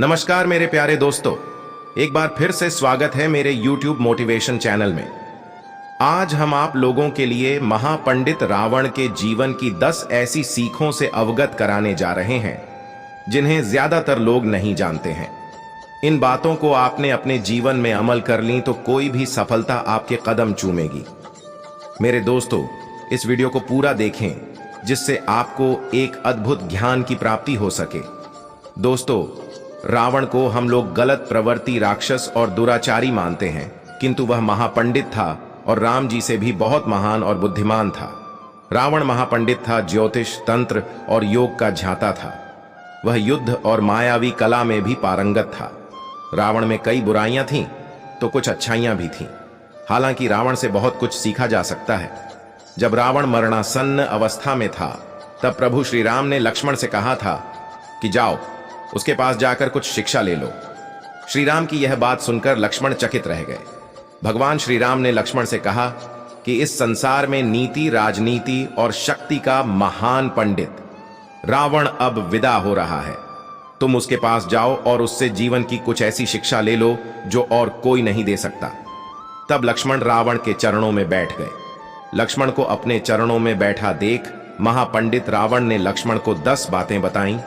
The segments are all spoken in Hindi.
नमस्कार मेरे प्यारे दोस्तों, एक बार फिर से स्वागत है मेरे YouTube मोटिवेशन चैनल में। आज हम आप लोगों के लिए महापंडित रावण के जीवन की 10 ऐसी सीखों से अवगत कराने जा रहे हैं जिन्हें ज्यादातर लोग नहीं जानते हैं। इन बातों को आपने अपने जीवन में अमल कर ली तो कोई भी सफलता आपके कदम चूमेगी। मेरे दोस्तों, इस वीडियो को पूरा देखें जिससे आपको एक अद्भुत ज्ञान की प्राप्ति हो सके। दोस्तों, रावण को हम लोग गलत प्रवृत्ति, राक्षस और दुराचारी मानते हैं, किंतु वह महापंडित था और राम जी से भी बहुत महान और बुद्धिमान था। रावण महापंडित था, ज्योतिष, तंत्र और योग का ज्ञाता था। वह युद्ध और मायावी कला में भी पारंगत था। रावण में कई बुराइयां थीं तो कुछ अच्छाइयां भी थीं। हालांकि रावण से बहुत कुछ सीखा जा सकता है। जब रावण मरणासन्न अवस्था में था तब प्रभु श्री राम ने लक्ष्मण से कहा था कि जाओ उसके पास जाकर कुछ शिक्षा ले लो। श्री राम की यह बात सुनकर लक्ष्मण चकित रह गए। भगवान श्री राम ने लक्ष्मण से कहा कि इस संसार में नीति, राजनीति और शक्ति का महान पंडित रावण अब विदा हो रहा है। तुम उसके पास जाओ और उससे जीवन की कुछ ऐसी शिक्षा ले लो जो और कोई नहीं दे सकता। तब लक्ष्मण रावण के चरणों में बैठ गए। लक्ष्मण को अपने चरणों में बैठा देख महापंडित रावण ने लक्ष्मण को 10 बातें बताईं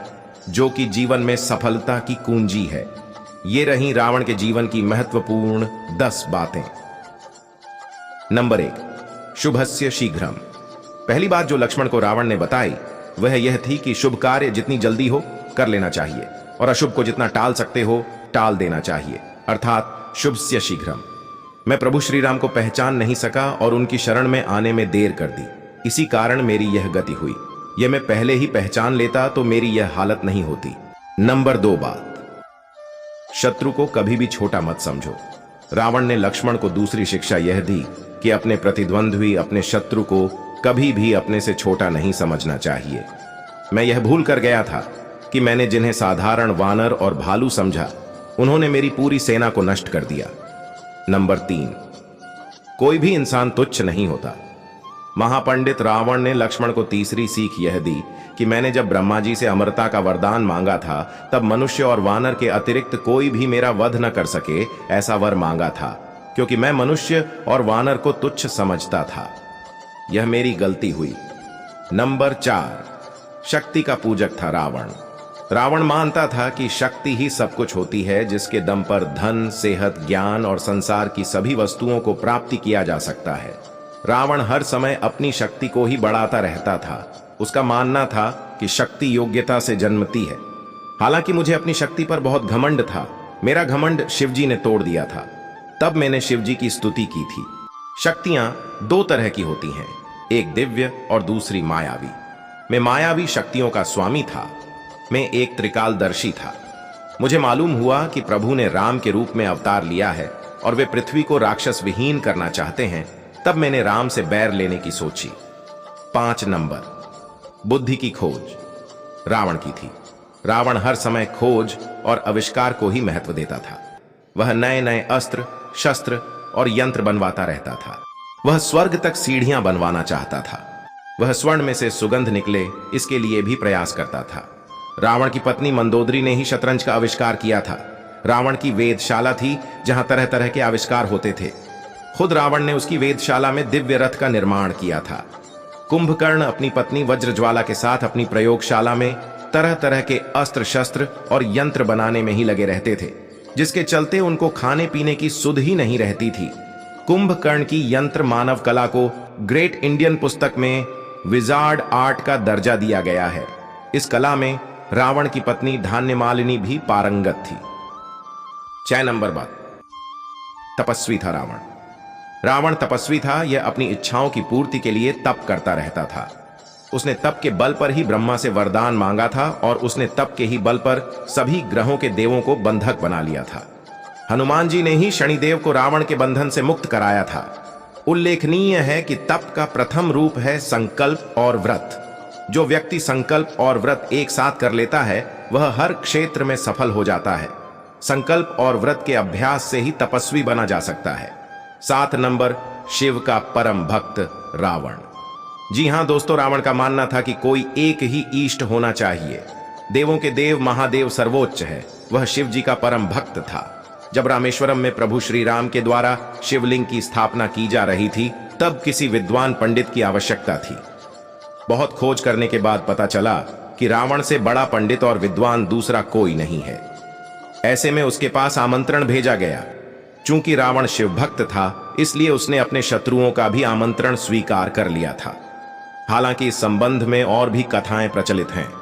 जो कि जीवन में सफलता की कुंजी है। ये रही रावण के जीवन की महत्वपूर्ण 10 बातें। नंबर 1, शुभस्य शीघ्रम। पहली बात जो लक्ष्मण को रावण ने बताई वह यह थी कि शुभ कार्य जितनी जल्दी हो कर लेना चाहिए और अशुभ को जितना टाल सकते हो टाल देना चाहिए, अर्थात शुभस्य शीघ्रम। मैं प्रभु श्री राम को पहचान नहीं सका और उनकी शरण में आने में देर कर दी। इसी कारण मेरी यह गति हुई। यह मैं पहले ही पहचान लेता तो मेरी यह हालत नहीं होती। नंबर 2 बात, शत्रु को कभी भी छोटा मत समझो। रावण ने लक्ष्मण को दूसरी शिक्षा यह दी कि अपने प्रतिद्वंद्वी, अपने शत्रु को कभी भी अपने से छोटा नहीं समझना चाहिए। मैं यह भूल कर गया था कि मैंने जिन्हें साधारण वानर और भालू समझा उन्होंने मेरी पूरी सेना को नष्ट कर दिया। नंबर 3, कोई भी इंसान तुच्छ नहीं होता। महापंडित रावण ने लक्ष्मण को तीसरी सीख यह दी कि मैंने जब ब्रह्मा जी से अमरता का वरदान मांगा था तब मनुष्य और वानर के अतिरिक्त कोई भी मेरा वध न कर सके ऐसा वर मांगा था, क्योंकि मैं मनुष्य और वानर को तुच्छ समझता था। यह मेरी गलती हुई। नंबर 4, शक्ति का पूजक था रावण। रावण मानता था कि शक्ति ही सब कुछ होती है, जिसके दम पर धन, सेहत, ज्ञान और संसार की सभी वस्तुओं को प्राप्ति किया जा सकता है। रावण हर समय अपनी शक्ति को ही बढ़ाता रहता था। उसका मानना था कि शक्ति योग्यता से जन्मती है। हालांकि मुझे अपनी शक्ति पर बहुत घमंड था। मेरा घमंड शिवजी ने तोड़ दिया था। तब मैंने शिवजी की स्तुति की थी। शक्तियां 2 तरह की होती हैं, एक दिव्य और दूसरी मायावी। मैं मायावी शक्तियों का स्वामी था। मैं एक त्रिकालदर्शी था। मुझे मालूम हुआ कि प्रभु ने राम के रूप में अवतार लिया है और वे पृथ्वी को राक्षस विहीन करना चाहते हैं। तब मैंने राम से बैर लेने की सोची। 5 नंबर, बुद्धि की खोज रावण की थी। रावण हर समय खोज और आविष्कार को ही महत्व देता था। वह नए नए अस्त्र, शस्त्र और यंत्र बनवाता रहता था। वह स्वर्ग तक सीढ़ियां बनवाना चाहता था। वह स्वर्ण में से सुगंध निकले इसके लिए भी प्रयास करता था। रावण की पत्नी मंदोदरी ने ही शतरंज का आविष्कार किया था। रावण की वेदशाला थी जहां तरह तरह के आविष्कार होते थे। खुद रावण ने उसकी वेदशाला में दिव्य रथ का निर्माण किया था। कुंभकर्ण अपनी पत्नी वज्रज्वाला के साथ अपनी प्रयोगशाला में तरह तरह के अस्त्र, शस्त्र और यंत्र बनाने में ही लगे रहते थे, जिसके चलते उनको खाने पीने की सुध ही नहीं रहती थी। कुंभकर्ण की यंत्र मानव कला को ग्रेट इंडियन पुस्तक में विजार्ड आर्ट का दर्जा दिया गया है। इस कला में रावण की पत्नी धान्यमालिनी भी पारंगत थी। 6 नंबर बात, तपस्वी था रावण। रावण तपस्वी था। यह अपनी इच्छाओं की पूर्ति के लिए तप करता रहता था। उसने तप के बल पर ही ब्रह्मा से वरदान मांगा था और उसने तप के ही बल पर सभी ग्रहों के देवों को बंधक बना लिया था। हनुमान जी ने ही शनिदेव को रावण के बंधन से मुक्त कराया था। उल्लेखनीय है कि तप का प्रथम रूप है संकल्प और व्रत। जो व्यक्ति संकल्प और व्रत एक साथ कर लेता है वह हर क्षेत्र में सफल हो जाता है। संकल्प और व्रत के अभ्यास से ही तपस्वी बना जा सकता है। 7 नंबर, शिव का परम भक्त रावण। जी हां दोस्तों, रावण का मानना था कि कोई एक ही इष्ट होना चाहिए। देवों के देव महादेव सर्वोच्च है। वह शिव जी का परम भक्त था। जब रामेश्वरम में प्रभु श्री राम के द्वारा शिवलिंग की स्थापना की जा रही थी, तब किसी विद्वान पंडित की आवश्यकता थी। बहुत खोज करने के बाद पता चला कि रावण से बड़ा पंडित और विद्वान दूसरा कोई नहीं है। ऐसे में उसके पास आमंत्रण भेजा गया। चूंकि रावण शिव भक्त था, इसलिए उसने अपने शत्रुओं का भी आमंत्रण स्वीकार कर लिया था। हालांकि इस संबंध में और भी कथाएं प्रचलित हैं।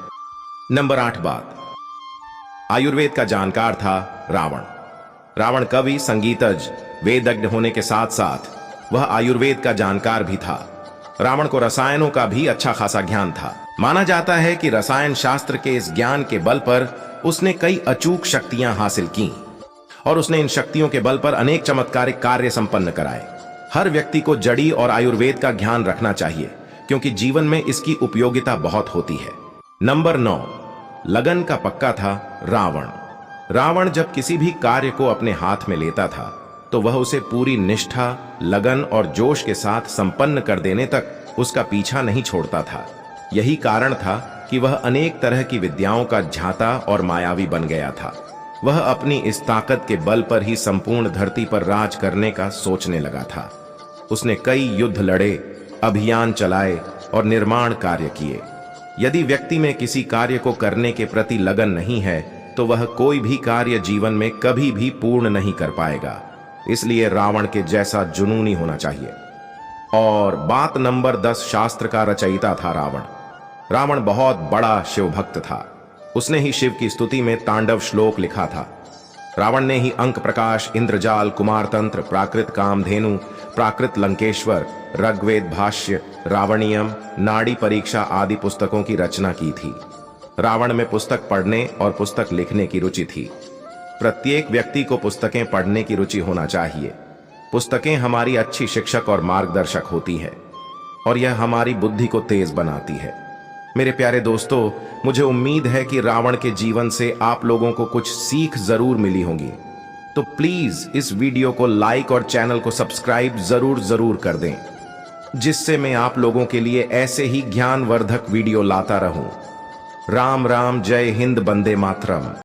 नंबर 8 बात। आयुर्वेद का जानकार था रावण। रावण कवि, संगीतज्ञ, वेदज्ञ होने के साथ साथ वह आयुर्वेद का जानकार भी था। रावण को रसायनों का भी अच्छा खासा ज्ञान था। माना जाता है कि रसायन शास्त्र के इस ज्ञान के बल पर उसने कई अचूक शक्तियां हासिल की और उसने इन शक्तियों के बल पर अनेक चमत्कारिक कार्य संपन्न कराए। हर व्यक्ति को जड़ी और आयुर्वेद का ज्ञान रखना चाहिए, क्योंकि जीवन में इसकी उपयोगिता बहुत होती है। नंबर 9। लगन का पक्का था रावण। रावण जब किसी भी कार्य को अपने हाथ में लेता था, तो वह उसे पूरी निष्ठा, लगन और जोश के साथ संपन्न कर देने तक उसका पीछा नहीं छोड़ता था। यही कारण था कि वह अनेक तरह की विद्याओं का झाता और मायावी बन गया था। वह अपनी इस ताकत के बल पर ही संपूर्ण धरती पर राज करने का सोचने लगा था। उसने कई युद्ध लड़े, अभियान चलाए और निर्माण कार्य किए। यदि व्यक्ति में किसी कार्य को करने के प्रति लगन नहीं है, तो वह कोई भी कार्य जीवन में कभी भी पूर्ण नहीं कर पाएगा। इसलिए रावण के जैसा जुनूनी होना चाहिए। और बात नंबर 10। शास्त्र का रचयिता था रावण। रावण बहुत बड़ा शिव भक्त था। उसने ही शिव की स्तुति में तांडव श्लोक लिखा था। रावण ने ही अंक प्रकाश, इंद्रजाल, कुमार तंत्र, प्राकृत कामधेनु, प्राकृत लंकेश्वर, ऋग्वेद भाष्य, रावणीयम, नाड़ी परीक्षा आदि पुस्तकों की रचना की थी। रावण में पुस्तक पढ़ने और पुस्तक लिखने की रुचि थी। प्रत्येक व्यक्ति को पुस्तकें पढ़ने की रुचि होना चाहिए। पुस्तकें हमारी अच्छी शिक्षक और मार्गदर्शक होती है और यह हमारी बुद्धि को तेज बनाती है। मेरे प्यारे दोस्तों, मुझे उम्मीद है कि रावण के जीवन से आप लोगों को कुछ सीख जरूर मिली होगी। तो प्लीज इस वीडियो को लाइक और चैनल को सब्सक्राइब जरूर कर दें, जिससे मैं आप लोगों के लिए ऐसे ही ज्ञानवर्धक वीडियो लाता रहूं। राम राम, जय हिंद, वंदे मातरम।